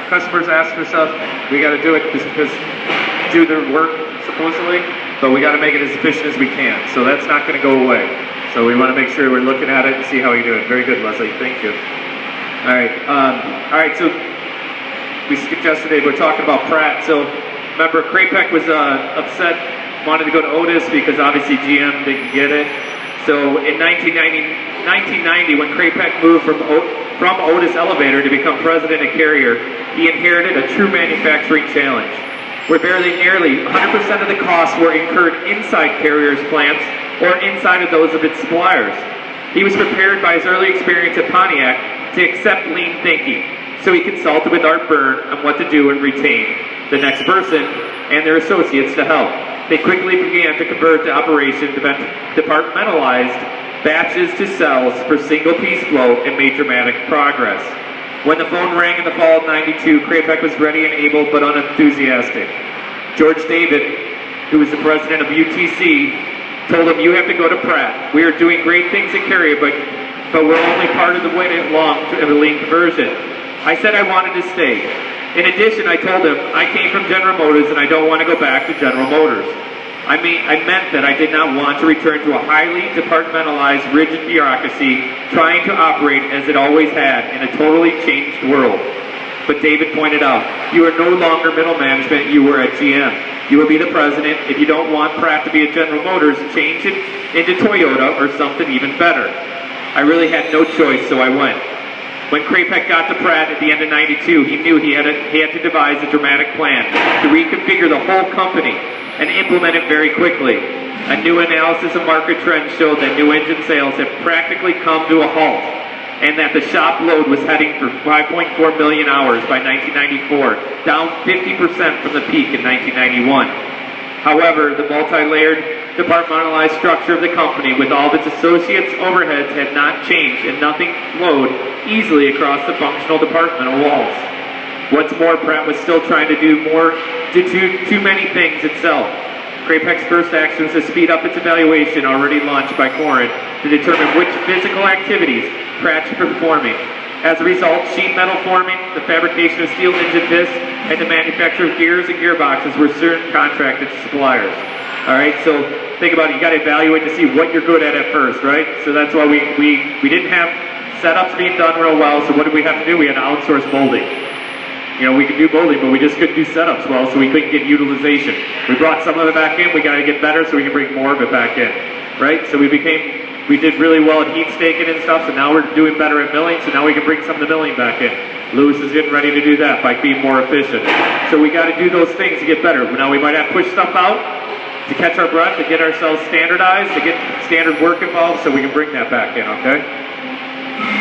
customers ask for stuff, we got to do it just because do their work supposedly, but we got to make it as efficient as we can. So that's not going to go away. So we want to make sure we're looking at it and see how you do it. Very good, Leslie. Thank you. All right. So we skipped yesterday. We're talking about Pratt. So remember, Krapek was upset, wanted to go to Otis because obviously GM didn't get it. So in 1990, when Krapek moved from Otis Elevator to become president of Carrier, he inherited a true manufacturing challenge, where nearly 100% of the costs were incurred inside Carrier's plants or inside of those of its suppliers. He was prepared by his early experience at Pontiac to accept lean thinking, so he consulted with Art Byrne on what to do and retain the next person and their associates to help. They quickly began to convert the operation to departmentalized batches to cells for single piece flow and made dramatic progress. When the phone rang in the fall of '92, Krapek was ready and able but unenthusiastic. George David, who was the president of UTC, told him, "You have to go to Pratt. We are doing great things at Carrier, but we're only part of the way along to a lean conversion." I said I wanted to stay. In addition, I told him I came from General Motors and I don't want to go back to General Motors. I meant that I did not want to return to a highly departmentalized, rigid bureaucracy trying to operate as it always had in a totally changed world. But David pointed out, "You are no longer middle management, you were at GM. You will be the president. If you don't want Pratt to be at General Motors, change it into Toyota or something even better." I really had no choice, so I went. When Krapek got to Pratt at the end of '92, he knew he had to devise a dramatic plan to reconfigure the whole company and implement it very quickly. A new analysis of market trends showed that new engine sales had practically come to a halt, and that the shop load was heading for 5.4 million hours by 1994, down 50% from the peak in 1991. However, the multi-layered, departmentalized structure of the company with all of its associates' overheads had not changed, and nothing flowed easily across the functional departmental walls. What's more, Pratt was still trying to do too many things itself. Krapek's first action was to speed up its evaluation already launched by Corin to determine which physical activities Pratt should be performing. As a result, sheet metal forming, the fabrication of steel engine discs, and the manufacture of gears and gearboxes were soon contracted to suppliers. All right, so think about it. You got to evaluate to see what you're good at first, right? So that's why we didn't have setups being done real well. So what did we have to do? We had to outsource molding. You know, we could do molding, but we just couldn't do setups well, so we couldn't get utilization. We brought some of it back in. We got to get better so we can bring more of it back in, right? So we did really well at heat staking and stuff, so now we're doing better at milling, so now we can bring some of the milling back in. Lewis is getting ready to do that by being more efficient. So we got to do those things to get better. Now we might have to push stuff out to catch our breath, to get ourselves standardized, to get standard work involved, so we can bring that back in, okay?